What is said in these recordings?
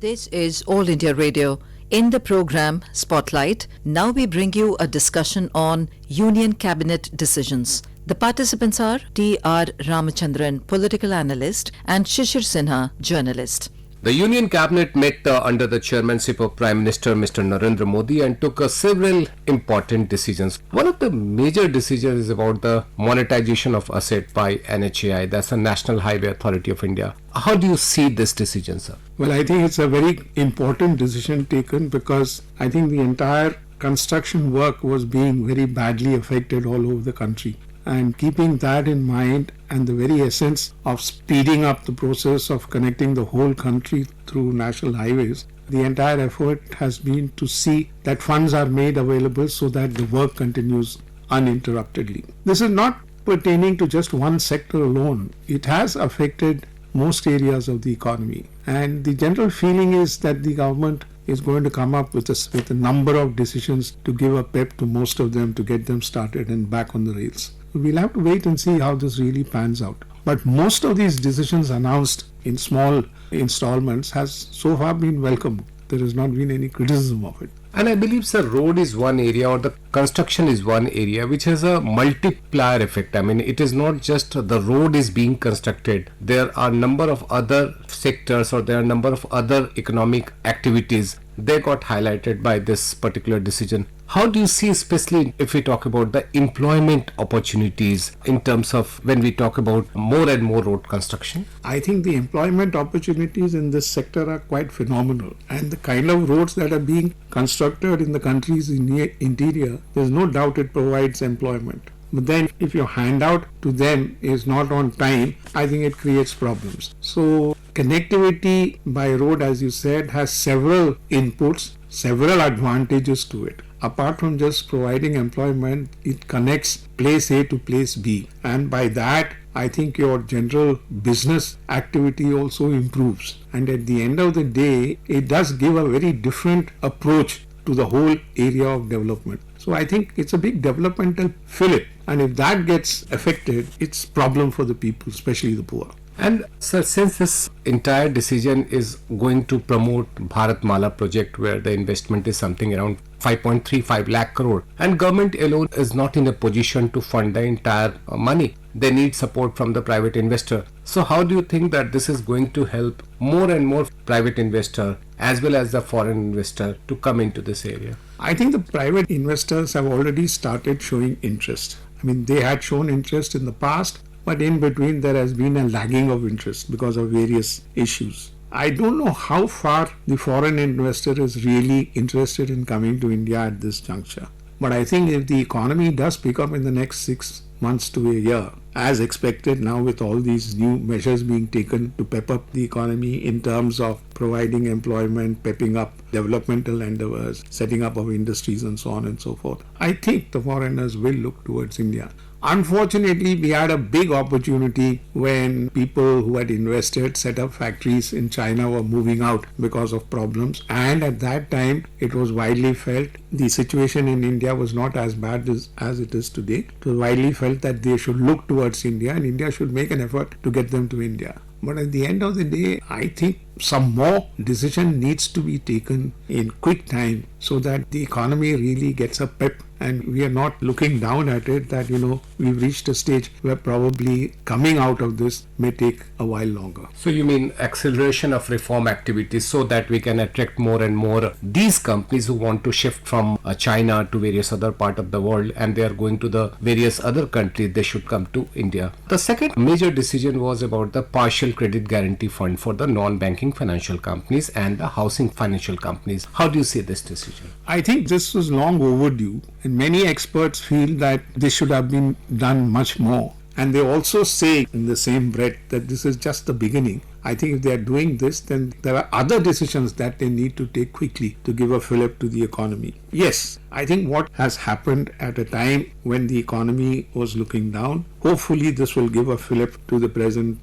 This is All India Radio. In the program Spotlight, now we bring you a discussion on Union Cabinet decisions. The participants are T.R. Ramachandran, political analyst, and Shishir Sinha, journalist. The Union Cabinet met under the chairmanship of Prime Minister Mr. Narendra Modi and took several important decisions. One of the major decisions is about the monetization of asset by NHAI, that's the National Highway Authority of India. How do you see this decision, sir? Well, I think it's a very important decision taken because I think the entire construction work was being very badly affected all over the country. And keeping that in mind and the very essence of speeding up the process of connecting the whole country through national highways, the entire effort has been to see that funds are made available so that the work continues uninterruptedly. This is not pertaining to just one sector alone. It has affected most areas of the economy. And the general feeling is that the government is going to come up with a number of decisions to give a pep to most of them to get them started and back on the rails. We'll have to wait and see how this really pans out. But most of these decisions announced in small installments has so far been welcomed. There has not been any criticism of it. And I believe, sir, road is one area or the construction is one area which has a multiplier effect. I mean, it is not just the road is being constructed. There are a number of other sectors or there are a number of other economic activities. They got highlighted by this particular decision. How do you see, especially if we talk about the employment opportunities in terms of when we talk about more and more road construction? I think the employment opportunities in this sector are quite phenomenal. And the kind of roads that are being constructed in the country's interior, there's no doubt it provides employment. But then if your handout to them is not on time, I think it creates problems. So connectivity by road, as you said, has several inputs, several advantages to it. Apart from just providing employment, it connects place A to place B. And by that, I think your general business activity also improves. And at the end of the day, it does give a very different approach to the whole area of development. So I think it's a big developmental fillip. And if that gets affected, it's a problem for the people, especially the poor. And sir, since this entire decision is going to promote Bharat Mala project where the investment is something around 5.35 lakh crore and government alone is not in a position to fund the entire money. They need support from the private investor. So how do you think that this is going to help more and more private investor as well as the foreign investor to come into this area? I think the private investors have already started showing interest. I mean, they had shown interest in the past, but in between there has been a lagging of interest because of various issues. I don't know how far the foreign investor is really interested in coming to India at this juncture. But I think if the economy does pick up in the next 6 months to a year, as expected now with all these new measures being taken to pep up the economy in terms of providing employment, pepping up developmental endeavors, setting up of industries and so on and so forth, I think the foreigners will look towards India. Unfortunately, we had a big opportunity when people who had invested, set up factories in China were moving out because of problems. And at that time, it was widely felt the situation in India was not as bad as it is today. It was widely felt that they should look towards India and India should make an effort to get them to India. But at the end of the day, I think some more decision needs to be taken in quick time so that the economy really gets a pep and we are not looking down at it that, we've reached a stage where probably coming out of this may take a while longer. So you mean acceleration of reform activities so that we can attract more and more these companies who want to shift from China to various other part of the world and they are going to the various other countries, they should come to India. The second major decision was about the partial credit guarantee fund for the non-banking financial companies and the housing financial companies. How do you see this decision? I think this was long overdue and many experts feel that this should have been done much more. And they also say in the same breath that this is just the beginning. I think if they are doing this, then there are other decisions that they need to take quickly to give a fillip to the economy. Yes, I think what has happened at a time when the economy was looking down, hopefully this will give a fillip to the present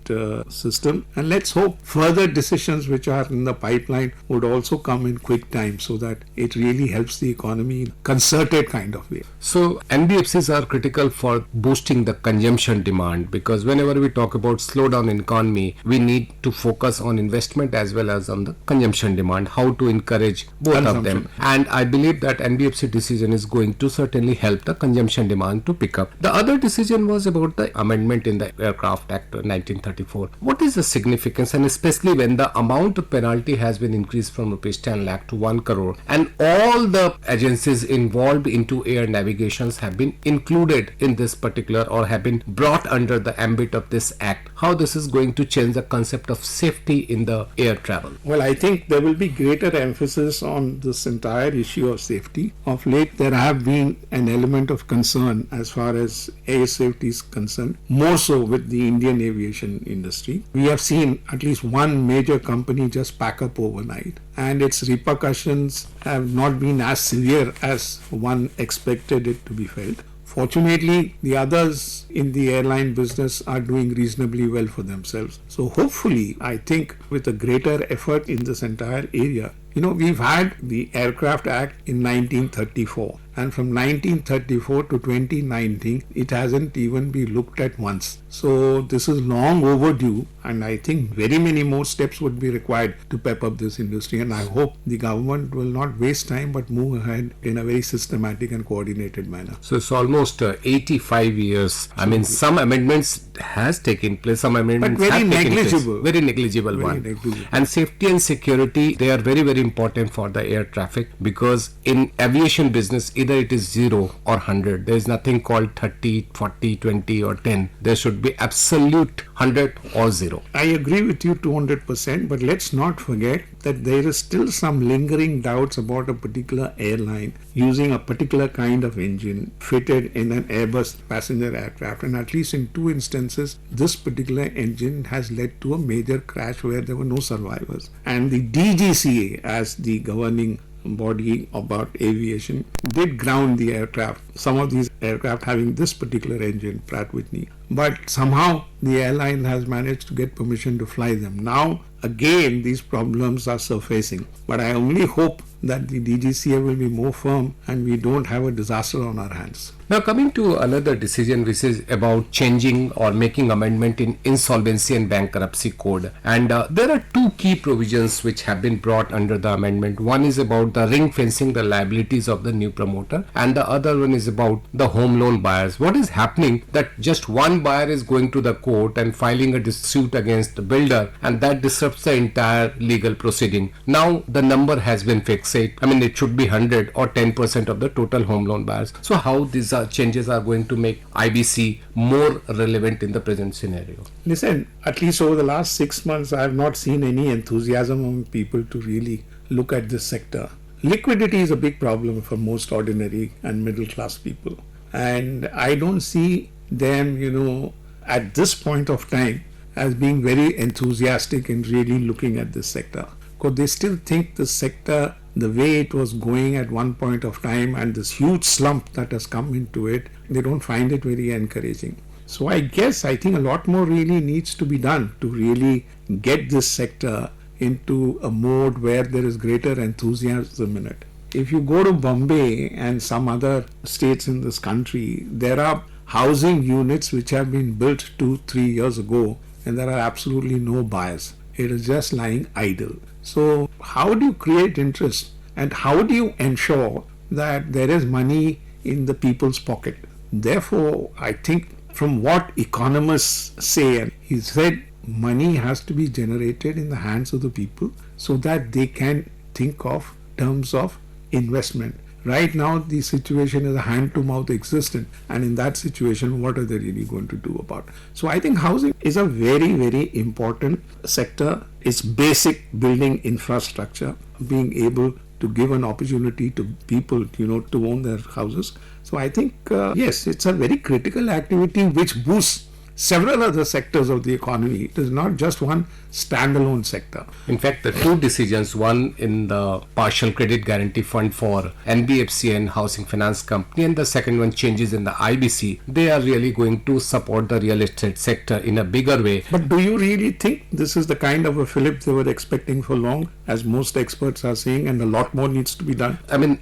system. And let's hope further decisions which are in the pipeline would also come in quick time so that it really helps the economy in concerted kind of way. So NBFCs are critical for boosting the consumption demand because whenever we talk about slowdown in economy, we need to to focus on investment as well as on the consumption demand, how to encourage both of them. And I believe that NBFC decision is going to certainly help the consumption demand to pick up. The other decision was about the amendment in the Aircraft Act 1934. What is the significance, and especially when the amount of penalty has been increased from rupees 10 lakh to 1 crore and all the agencies involved into air navigations have been included in this particular or have been brought under the ambit of this act? How this is going to change the concept of safety in the air travel? Well, I think there will be greater emphasis on this entire issue of safety. Of late, there have been an element of concern as far as air safety is concerned, more so with the Indian aviation industry. We have seen at least one major company just pack up overnight, and its repercussions have not been as severe as one expected it to be felt. Fortunately, the others in the airline business are doing reasonably well for themselves. So hopefully, I think with a greater effort in this entire area, we've had the Aircraft Act in 1934, and from 1934 to 2019, it hasn't even been looked at once. So this is long overdue, and I think very many more steps would be required to pep up this industry, and I hope the government will not waste time but move ahead in a very systematic and coordinated manner. So it's almost 85 years. I mean, some amendments has taken place, some amendments but very have taken negligible. place. Very negligible Very one. negligible. And safety and security, they are very, very important for the air traffic, because in aviation business, either it is 0 or 100. There is nothing called 30, 40, 20 or 10. There should be absolute 100 or 0. I agree with you 200%, but let's not forget that there is still some lingering doubts about a particular airline using a particular kind of engine fitted in an Airbus passenger aircraft, and at least in 2 instances this particular engine has led to a major crash where there were no survivors, and the DGCA, as the governing body about aviation, did ground the aircraft, some of these aircraft having this particular engine, Pratt Whitney, but somehow the airline has managed to get permission to fly them. Now again these problems are surfacing, but I only hope that the DGCA will be more firm and we don't have a disaster on our hands. Now coming to another decision which is about changing or making amendment in Insolvency and Bankruptcy Code, and there are 2 key provisions which have been brought under the amendment. One is about the ring fencing the liabilities of the new promoter, and the other one is about the home loan buyers. What is happening that just one buyer is going to the court and filing a dispute against the builder, and that disrupts the entire legal proceeding. Now the number has been fixed. It should be 100 or 10% of the total home loan buyers. So how these changes are going to make IBC more relevant in the present scenario? Listen, at least over the last 6 months, I have not seen any enthusiasm among people to really look at this sector. Liquidity is a big problem for most ordinary and middle class people, and I don't see them, at this point of time as being very enthusiastic in really looking at this sector, because they still think the sector, the way it was going at one point of time and this huge slump that has come into it, they don't find it very encouraging. So I think a lot more really needs to be done to really get this sector into a mode where there is greater enthusiasm in it. If you go to Bombay and some other states in this country, there are housing units which have been built 2-3 years ago, and there are absolutely no buyers. It is just lying idle. So how do you create interest, and how do you ensure that there is money in the people's pocket? Therefore, I think from what economists say, and he said money has to be generated in the hands of the people so that they can think of terms of investment. Right now, the situation is a hand-to-mouth existence, and in that situation, what are they really going to do about it? So I think housing is a very, very important sector. It's basic building infrastructure, being able to give an opportunity to people, to own their houses. So I think, yes, it's a very critical activity which boosts several other sectors of the economy. It is not just one standalone sector. In fact, the 2 decisions, one in the partial credit guarantee fund for NBFC and Housing Finance Company, and the second one changes in the IBC, they are really going to support the real estate sector in a bigger way. But do you really think this is the kind of a fillip they were expecting for long, as most experts are saying, and a lot more needs to be done?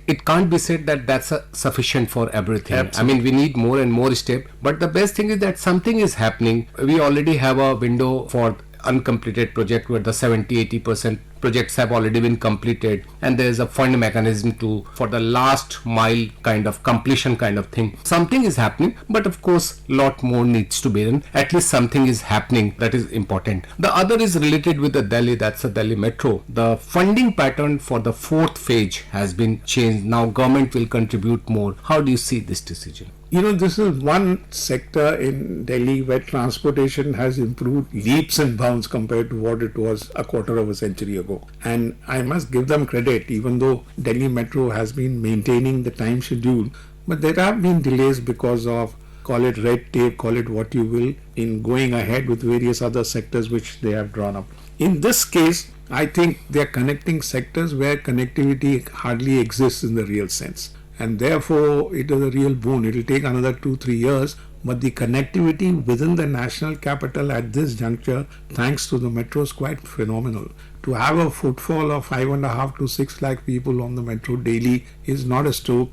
It can't be said that that's sufficient for everything. Absolutely. We need more and more steps, but the best thing is that something is happening. We already have a window for uncompleted project where the 70-80% projects have already been completed, and there is a fund mechanism for the last mile kind of completion kind of thing. Something is happening, but of course lot more needs to be done. At least something is happening, that is important. The other is related with the Delhi, that's the Delhi Metro. The funding pattern for the fourth phase has been changed. Now government will contribute more. How do you see this decision? This is one sector in Delhi where transportation has improved leaps and bounds compared to what it was a quarter of a century ago. And I must give them credit, even though Delhi Metro has been maintaining the time schedule, but there have been delays because of, call it red tape, call it what you will, in going ahead with various other sectors which they have drawn up. In this case, I think they are connecting sectors where connectivity hardly exists in the real sense. And therefore, it is a real boon. It will take another 2-3 years, but the connectivity within the national capital at this juncture, thanks to the metro, is quite phenomenal. To have a footfall of 5.5 to 6 lakh people on the metro daily is not a joke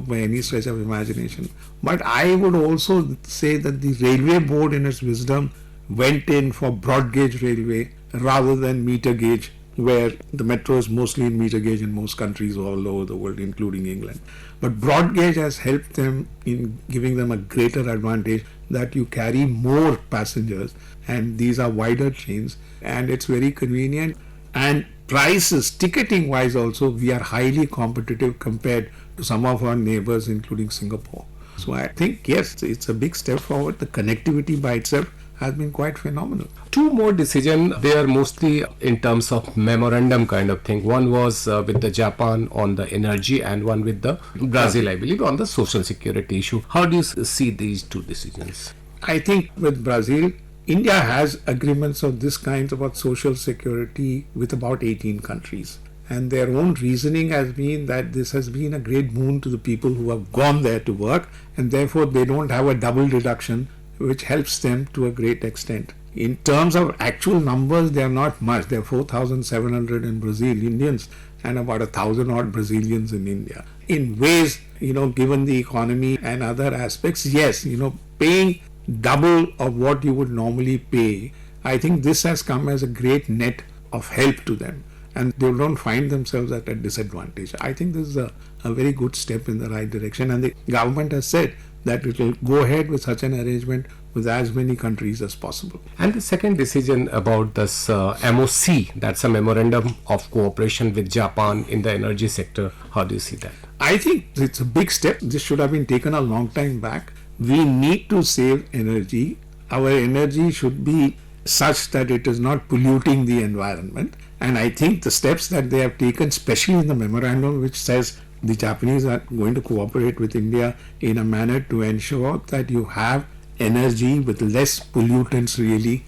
by any stretch of imagination. But I would also say that the railway board, in its wisdom, went in for broad gauge railway rather than meter gauge, where the metro is mostly in meter gauge in most countries all over the world, including England. But broad gauge has helped them in giving them a greater advantage that you carry more passengers, and these are wider trains, and it's very convenient. And prices, ticketing wise also, we are highly competitive compared to some of our neighbors, including Singapore. So I think, yes, it's a big step forward. The connectivity by itself has been quite phenomenal. Two more decisions, they are mostly in terms of memorandum kind of thing. One was with the Japan on the energy, and one with the Brazil, I believe, on the social security issue. How do you see these two decisions? I think with Brazil, India has agreements of this kind about social security with about 18 countries. And their own reasoning has been that this has been a great boon to the people who have gone there to work, and therefore they don't have a double deduction, which helps them to a great extent. In terms of actual numbers, they are not much. There are 4,700 in Brazil, Indians, and about 1,000 odd Brazilians in India. In ways, given the economy and other aspects, yes, paying double of what you would normally pay, I think this has come as a great net of help to them, and they don't find themselves at a disadvantage. I think this is a very good step in the right direction, and the government has said that it will go ahead with such an arrangement with as many countries as possible. And the second decision about this MOC, that's a Memorandum of Cooperation with Japan in the energy sector. How do you see that? I think it's a big step. This should have been taken a long time back. We need to save energy. Our energy should be such that it is not polluting the environment. And I think the steps that they have taken, especially in the memorandum, which says the Japanese are going to cooperate with India in a manner to ensure that you have energy with less pollutants really,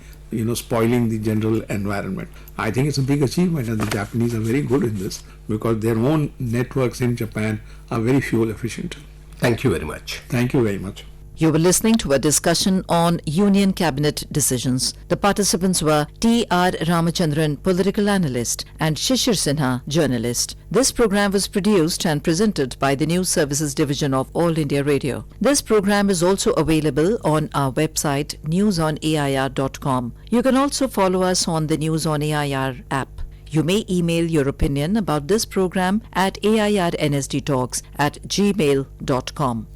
spoiling the general environment. I think it's a big achievement, and the Japanese are very good in this because their own networks in Japan are very fuel efficient. Thank you very much. Thank you very much. You were listening to a discussion on Union Cabinet decisions. The participants were T.R. Ramachandran, political analyst, and Shishir Sinha, journalist. This program was produced and presented by the News Services Division of All India Radio. This program is also available on our website newsonair.com. You can also follow us on the News on AIR app. You may email your opinion about this program at airnsdtalks@gmail.com.